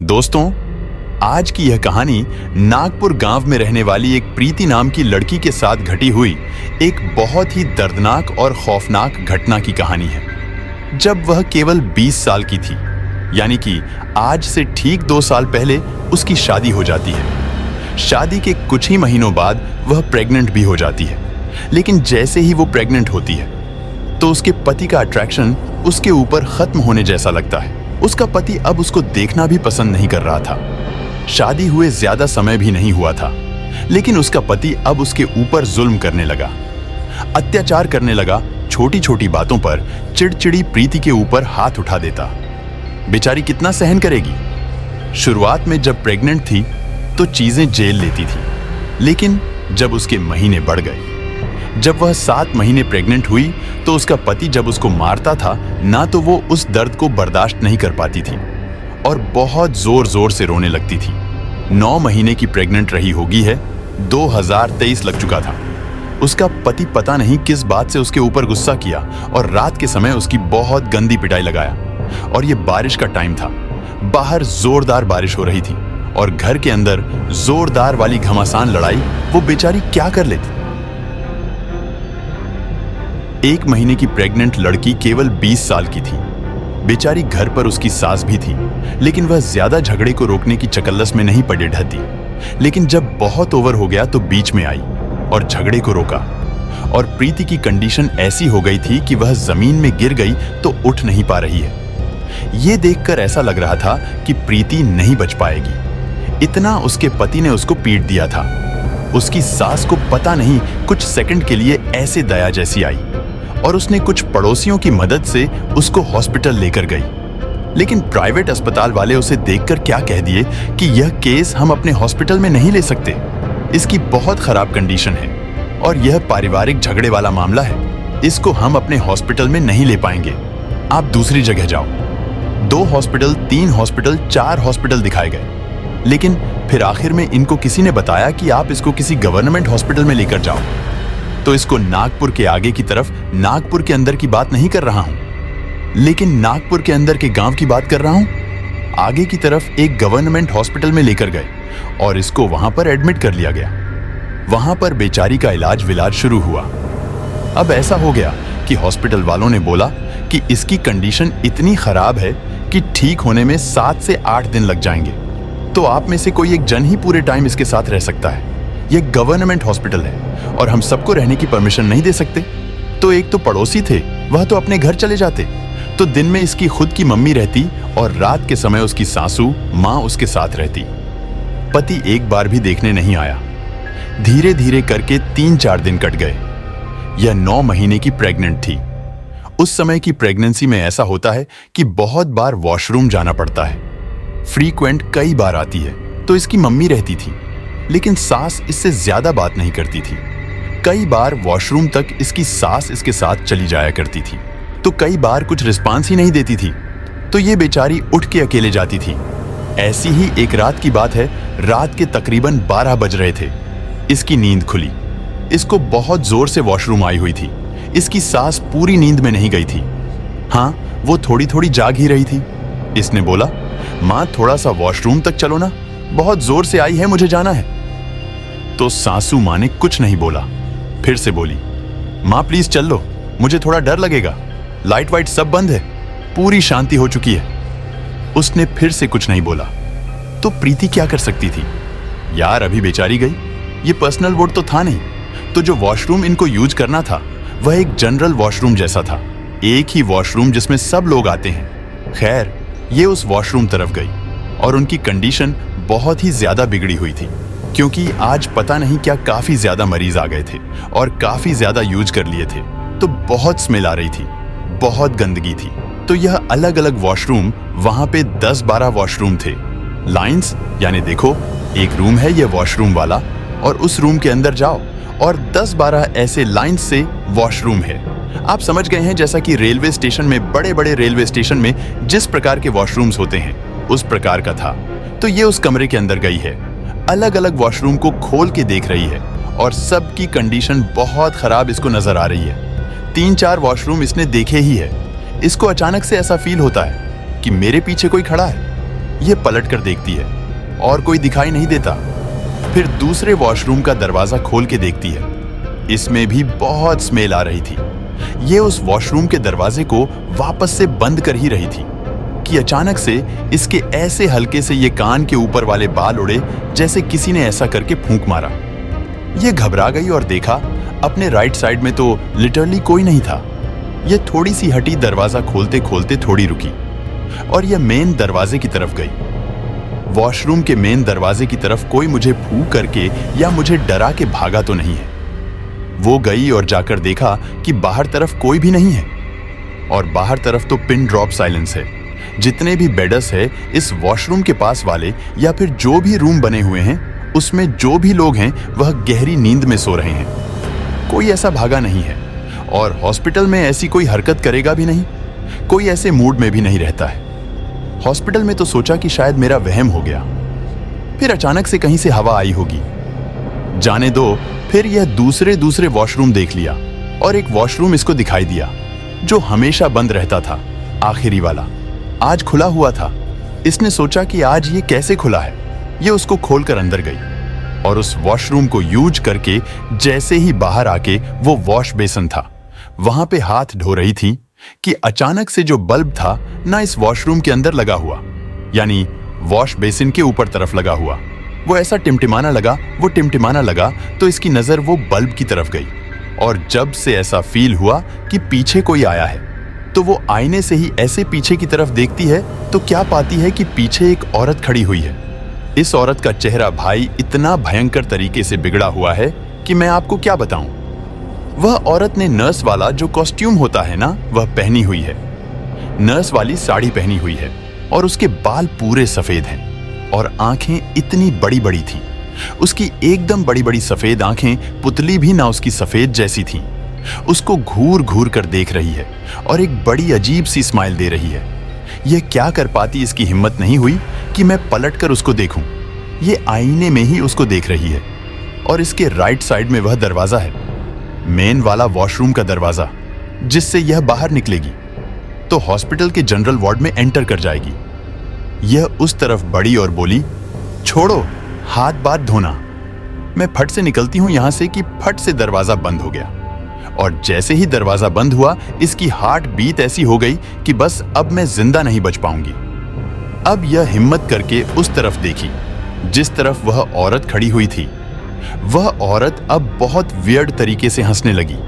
दोस्तों, आज की यह कहानी नागपुर गांव में रहने वाली एक प्रीति नाम की लड़की के साथ घटी हुई एक बहुत ही दर्दनाक और खौफनाक घटना की कहानी है। जब वह केवल 20 साल की थी, यानी कि आज से ठीक 2 साल पहले उसकी शादी हो जाती है। शादी के कुछ ही महीनों बाद वह प्रेग्नेंट भी हो जाती है। लेकिन जैसे ही वो प्रेग्नेंट होती है तो उसके पति का अट्रैक्शन उसके ऊपर खत्म होने जैसा लगता है। उसका पति अब उसको देखना भी पसंद नहीं कर रहा था। शादी हुए ज्यादा समय भी नहीं हुआ था, लेकिन उसका पति अब उसके ऊपर जुल्म करने लगा, अत्याचार करने लगा। छोटी छोटी बातों पर चिड़चिड़ी प्रीति के ऊपर हाथ उठा देता। बेचारी कितना सहन करेगी। शुरुआत में जब प्रेग्नेंट थी तो चीजें झेल लेती थी, लेकिन जब उसके महीने बढ़ गए, जब वह 7 महीने प्रेग्नेंट हुई तो उसका पति जब उसको मारता था ना, तो वो उस दर्द को बर्दाश्त नहीं कर पाती थी और बहुत जोर जोर से रोने लगती थी। 9 महीने की प्रेग्नेंट रही होगी है। 2023 लग चुका था। उसका पति पता नहीं किस बात से उसके ऊपर गुस्सा किया और रात के समय उसकी बहुत गंदी पिटाई लगाया। और ये बारिश का टाइम था। बाहर जोरदार बारिश हो रही थी और घर के अंदर जोरदार वाली घमासान लड़ाई वो बेचारी क्या कर लेती। 1 महीने की प्रेग्नेंट लड़की केवल 20 साल की थी। बेचारी घर पर उसकी सास भी थी, लेकिन वह ज्यादा झगड़े को रोकने की चकल्लस में नहीं पड़े ढहती। लेकिन जब बहुत ओवर हो गया तो बीच में आई और झगड़े को रोका। और प्रीति की कंडीशन ऐसी हो गई थी कि वह जमीन में गिर गई तो उठ नहीं पा रही है। यह देखकर ऐसा लग रहा था कि प्रीति नहीं बच पाएगी। इतना उसके पति ने उसको पीट दिया था। उसकी सास को पता नहीं कुछ सेकंड के लिए ऐसे दया जैसी आई और उसने कुछ पड़ोसियों की मदद से उसको हॉस्पिटल लेकर गई। लेकिन प्राइवेट अस्पताल वाले उसे देखकर क्या कह दिए कि यह केस हम अपने हॉस्पिटल में नहीं ले सकते, इसकी बहुत खराब कंडीशन है और यह पारिवारिक झगड़े वाला मामला है, इसको हम अपने हॉस्पिटल में नहीं ले पाएंगे, आप दूसरी जगह जाओ। 2 हॉस्पिटल, 3 हॉस्पिटल, 4 हॉस्पिटल दिखाए गए, लेकिन फिर आखिर में इनको किसी ने बताया कि आप इसको किसी गवर्नमेंट हॉस्पिटल में लेकर जाओ। तो इसको नागपुर के आगे की तरफ, नागपुर के अंदर की बात नहीं कर रहा हूं, लेकिन नागपुर के अंदर के गांव की बात कर रहा हूं। आगे की तरफ एक गवर्नमेंट हॉस्पिटल में लेकर गए और इसको वहां पर एडमिट कर लिया गया। वहां पर बेचारी का इलाज शुरू हुआ। अब ऐसा हो गया कि हॉस्पिटल वालों ने बोला कि इसकी कंडीशन इतनी खराब है कि ठीक होने में 7 से 8 दिन लग जाएंगे, तो आप में से कोई एक जन ही पूरे टाइम इसके साथ रह सकता है। यह गवर्नमेंट हॉस्पिटल है और हम सबको रहने की परमिशन नहीं दे सकते। तो एक तो पड़ोसी थे, वह तो अपने घर चले जाते, तो दिन में इसकी खुद की मम्मी रहती और रात के समय उसकी सासू माँ उसके साथ रहती। पति एक बार भी देखने नहीं आया। धीरे धीरे करके 3-4 दिन कट गए। यह 9 महीने की प्रेग्नेंट थी। उस समय की प्रेगनेंसी में ऐसा होता है कि बहुत बार वॉशरूम जाना पड़ता है। फ्रीक्वेंट कई बार आती है, तो इसकी मम्मी रहती थी, लेकिन सास इससे ज्यादा बात नहीं करती थी। कई बार वॉशरूम तक इसकी सास इसके साथ चली जाया करती थी, तो कई बार कुछ रिस्पांस ही नहीं देती थी, तो ये बेचारी उठ के अकेले जाती थी। ऐसी ही एक रात की बात है। रात के तकरीबन 12 बज रहे थे। इसकी नींद खुली। इसको बहुत जोर से वॉशरूम आई हुई थी। इसकी सास पूरी नींद में नहीं गई थी। हाँ, वो थोड़ी थोड़ी जाग ही रही थी। इसने बोला, माँ थोड़ा सा वॉशरूम तक चलो ना, बहुत जोर से आई है, मुझे जाना है। तो सासू माँ ने कुछ नहीं बोला। फिर से बोली, माँ प्लीज चल लो, मुझे थोड़ा डर लगेगा, लाइट वाइट सब बंद है, पूरी शांति हो चुकी है। उसने फिर से कुछ नहीं बोला। तो प्रीति क्या कर सकती थी यार, अभी बेचारी गई। ये पर्सनल वार्ड तो था नहीं, तो जो वॉशरूम इनको यूज करना था वह एक जनरल वॉशरूम जैसा था, एक ही वॉशरूम जिसमें सब लोग आते हैं। खैर, ये उस वॉशरूम तरफ गई और उनकी कंडीशन बहुत ही ज्यादा बिगड़ी हुई थी, क्योंकि आज पता नहीं क्या काफी ज्यादा मरीज आ गए थे और काफी ज्यादा यूज कर लिए थे, तो बहुत स्मेल आ रही थी, बहुत गंदगी थी। तो यह अलग अलग वॉशरूम, वहां पे 10-12 वॉशरूम थे। लाइंस, यानी देखो एक रूम है ये वॉशरूम वाला और उस रूम के अंदर जाओ और 10-12 ऐसे लाइंस से वॉशरूम है। आप समझ गए हैं, जैसा कि रेलवे स्टेशन में, बड़े बड़े रेलवे स्टेशन में जिस प्रकार के वॉशरूम्स होते हैं, उस प्रकार का था। तो ये उस कमरे के अंदर गई है, अलग अलग वॉशरूम को खोल के देख रही है और सबकी कंडीशन बहुत खराब इसको नजर आ रही है। 3-4 वॉशरूम इसने देखे ही है। इसको अचानक से ऐसा फील होता है कि मेरे पीछे कोई खड़ा है। ये पलट कर देखती है और कोई दिखाई नहीं देता। फिर दूसरे वॉशरूम का दरवाजा खोल के देखती है, इसमें भी बहुत स्मेल आ रही थी। ये उस वॉशरूम के दरवाजे को वापस से बंद कर ही रही थी कि अचानक से इसके ऐसे हल्के से ये कान के ऊपर वाले बाल उड़े जैसे किसी ने ऐसा करके फूंक मारा। ये घबरा गई और देखा अपने राइट साइड में तो लिटरली कोई नहीं था। ये थोड़ी सी हटी, दरवाजा खोलते खोलते थोड़ी रुकी और यह मेन दरवाजे की तरफ गई। वॉशरूम के मेन दरवाजे की तरफ कोई मुझे फूंक करके या मुझे डरा के भागा तो नहीं है। वो गई और जाकर देखा कि बाहर तरफ कोई भी नहीं है और बाहर तरफ तो पिन ड्रॉप साइलेंस है। जितने भी बेडस है इस वॉशरूम के पास वाले या फिर जो भी रूम बने हुए हैं उसमें जो भी लोग हैं वह गहरी नींद में सो रहे हैं। कोई ऐसा भागा नहीं है और हॉस्पिटल में ऐसी कोई हरकत करेगा भी नहीं। कोई ऐसे मूड में भी नहीं रहता है। हॉस्पिटल में तो सोचा कि शायद मेरा वहम हो गया। फिर अचानक से कहीं से हवा आई होगी, जाने दो। फिर यह दूसरे वॉशरूम देख लिया और एक वॉशरूम इसको दिखाई दिया जो हमेशा बंद रहता था, आखिरी वाला आज खुला हुआ था। इसने सोचा कि आज ये कैसे खुला है। ये उसको खोलकर अंदर गई और उस वॉशरूम को यूज करके जैसे ही बाहर आके वो वॉश बेसिन था वहां पे हाथ धो रही थी कि अचानक से जो बल्ब था ना इस वॉशरूम के अंदर लगा हुआ, यानी वॉश बेसिन के ऊपर तरफ लगा हुआ, वो ऐसा टिमटिमाना लगा तो इसकी नजर वो बल्ब की तरफ गई। और जब से ऐसा फील हुआ कि पीछे कोई आया है तो वो आईने से ही ऐसे पीछे की तरफ देखती है तो क्या पाती है कि पीछे एक औरत खड़ी हुई है। इस औरत का चेहरा भाई इतना भयंकर तरीके से बिगड़ा हुआ है कि मैं आपको क्या बताऊं। वह औरत ने नर्स वाला जो कॉस्ट्यूम होता है ना वह पहनी हुई है। नर्स वाली साड़ी पहनी हुई है और उसके बाल पूरे सफेद हैं और आंखें इतनी बड़ी बड़ी थीं। उसकी एकदम बड़ी बड़ी सफेद आंखें पुतली भी ना उसकी सफेद जैसी थीं। उसको घूर घूर कर देख रही है और एक बड़ी अजीब सी स्माइल दे रही है। यह क्या कर पाती इसकी हिम्मत नहीं हुई कि मैं पलट कर उसको देखूं। ये आईने में ही उसको देख रही है और इसके राइट साइड में वह दरवाजा है, मेन वाला वॉशरूम का दरवाजा, जिससे यह बाहर निकलेगी तो हॉस्पिटल के जनरल वार्ड में एंटर कर जाएगी। यह उस तरफ बढ़ी और बोली, छोड़ो, हाथ बात धोना। मैं फट से निकलती हूं यहां से कि फट से दरवाजा बंद हो गया और जैसे ही दरवाजा बंद हुआ इसकी हार्ट बीट ऐसी हो गई कि बस अब मैं जिंदा नहीं बच पाऊंगी। अब यह हिम्मत करके उस तरफ देखी जिस तरफ वह औरत खड़ी हुई थी। वह औरत अब बहुत वियर्ड तरीके से हंसने लगी।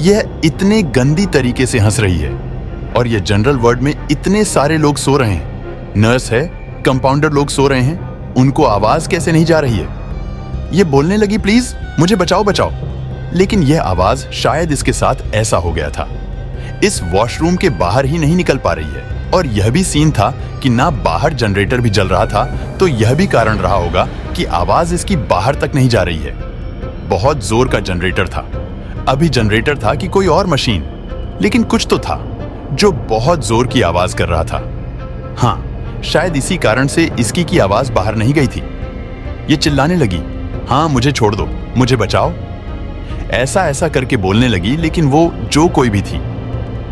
यह इतने गंदी तरीके से हंस रही है और यह जनरल वार्ड में इतने सारे लोग सो रहे हैं, नर्स है, कंपाउंडर लोग सो रहे हैं, उनको आवाज कैसे नहीं जा रही है। यह बोलने लगी, प्लीज मुझे बचाओ बचाओ, लेकिन यह आवाज शायद इसके साथ ऐसा हो गया था, इस वॉशरूम के बाहर ही नहीं निकल पा रही है। और यह भी सीन था कि ना बाहर जनरेटर भी जल रहा था, तो यह भी कारण रहा होगा कि आवाज इसकी बाहर तक नहीं जा रही है। बहुत जोर का जनरेटर था। अभी जनरेटर था कि कोई और मशीन, लेकिन कुछ तो था जो बहुत जोर की आवाज कर रहा था। हाँ, शायद इसी कारण से इसकी की आवाज बाहर नहीं गई थी। ये चिल्लाने लगी, हाँ मुझे छोड़ दो, मुझे बचाओ, ऐसा ऐसा करके बोलने लगी। लेकिन वो जो कोई भी थी,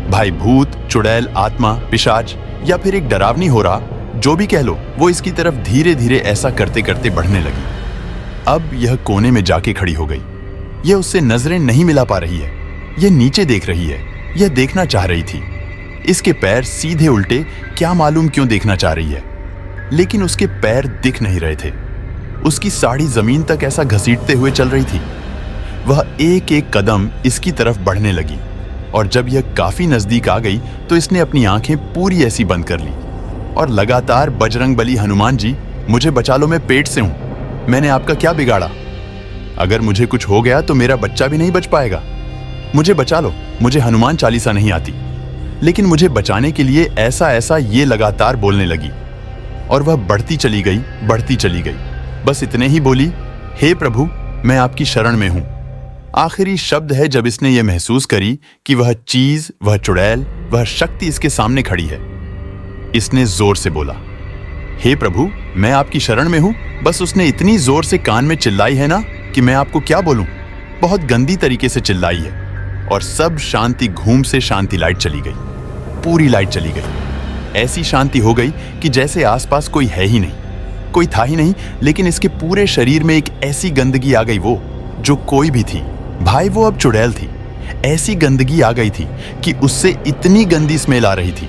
भाई भूत, चुड़ैल, आत्मा, पिशाच या फिर एक डरावनी हो रहा, जो भी कह लो, वो इसकी तरफ धीरे धीरे ऐसा करते करते बढ़ने लगी। अब यह कोने में जाके खड़ी हो गई। यह उससे नजरें नहीं मिला पा रही है। यह नीचे देख रही है। यह देखना चाह रही थी। इसके पैर सीधे उल्टे क्या मालूम क्यों देखना चाह रही है, लेकिन उसके पैर दिख नहीं रहे थे। उसकी साड़ी जमीन तक ऐसा घसीटते हुए चल रही थी। वह एक एक कदम इसकी तरफ बढ़ने लगी और जब यह काफी नजदीक आ गई तो इसने अपनी आंखें पूरी ऐसी बंद कर ली और लगातार, बजरंगबली, हनुमान जी मुझे बचा लो, मैं पेट से हूं, मैंने आपका क्या बिगाड़ा, अगर मुझे कुछ हो गया तो मेरा बच्चा भी नहीं बच पाएगा, मुझे बचा लो, मुझे हनुमान चालीसा नहीं आती। लेकिन मुझे बचाने के लिए ऐसा ऐसा ये लगातार बोलने लगी और वह बढ़ती चली गई। बस इतने ही बोली, हे प्रभु, मैं आपकी शरण में हूं। आखिरी शब्द है जब इसने यह महसूस करी कि वह चीज, वह चुड़ैल, वह शक्ति इसके सामने खड़ी है। इसने जोर से बोला, हे प्रभु, मैं आपकी शरण में हूं। बस उसने इतनी जोर से कान में चिल्लाई है ना कि मैं आपको क्या बोलूं, बहुत गंदी तरीके से चिल्लाई है। और सब शांति घूम से शांति लाइट चली गई, पूरी लाइट चली गई। ऐसी शांति हो गई कि जैसे आसपास कोई है ही नहीं, कोई था ही नहीं, लेकिन इसके पूरे शरीर में एक ऐसी गंदगी आ गई वो जो कोई भी थी। भाई वो अब चुड़ैल थी। ऐसी गंदगी आ गई थी कि उससे इतनी गंदी स्मेल आ रही थी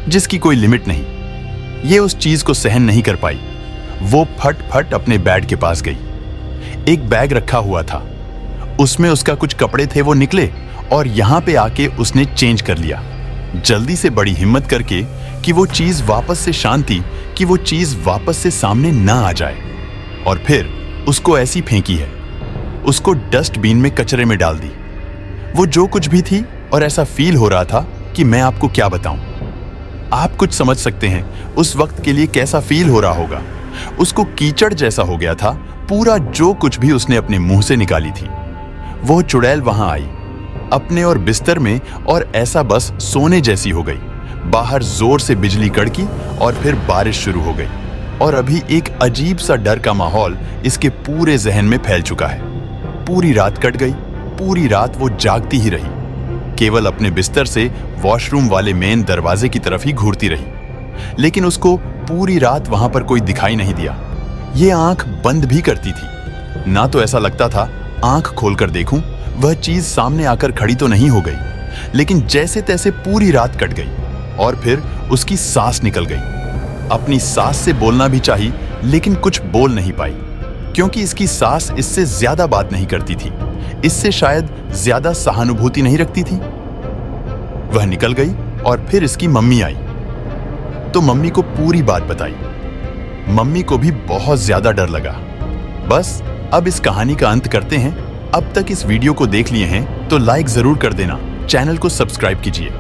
जिसकी कोई लिमिट नहीं। ये उस चीज को सहन नहीं कर पाई। वो फट फट अपने बेड के पास गई। एक बैग रखा हुआ था, उसमें उसका कुछ कपड़े थे, वो निकले और यहां पे आके उसने चेंज कर लिया, जल्दी से बड़ी हिम्मत करके कि वो चीज वापस से शांति, कि वो चीज वापस से सामने ना आ जाए। और फिर उसको ऐसी फेंकी है, उसको डस्टबिन में कचरे में डाल दी। वो जो कुछ भी थी, और ऐसा फील हो रहा था कि मैं आपको क्या बताऊं। आप कुछ समझ सकते हैं उस वक्त के लिए कैसा फील हो रहा होगा। उसको कीचड़ जैसा हो गया था पूरा, जो कुछ भी उसने अपने मुंह से निकाली थी। वो चुड़ैल वहां आई अपने और बिस्तर में, और ऐसा बस सोने जैसी हो गई। बाहर जोर से बिजली कड़की और फिर बारिश शुरू हो गई, और अभी एक अजीब सा डर का माहौल इसके पूरे जहन में फैल चुका है। पूरी रात कट गई, पूरी रात वो जागती ही रही, केवल अपने बिस्तर से वॉशरूम वाले मेन दरवाजे की तरफ ही घूरती रही। लेकिन उसको पूरी रात वहां पर कोई दिखाई नहीं दिया। ये आंख बंद भी करती थी ना, तो ऐसा लगता था आंख खोलकर देखूं वह चीज सामने आकर खड़ी तो नहीं हो गई। लेकिन जैसे तैसे पूरी रात कट गई, और फिर उसकी सांस निकल गई। अपनी सांस से बोलना भी चाहिए, लेकिन कुछ बोल नहीं पाई, क्योंकि इसकी सांस इससे ज्यादा बात नहीं करती थी, इससे शायद ज्यादा सहानुभूति नहीं रखती थी। वह निकल गई और फिर इसकी मम्मी आई, तो मम्मी को पूरी बात बताई। मम्मी को भी बहुत ज्यादा डर लगा। बस अब इस कहानी का अंत करते हैं। अब तक इस वीडियो को देख लिए हैं तो लाइक जरूर कर देना, चैनल को सब्सक्राइब कीजिए।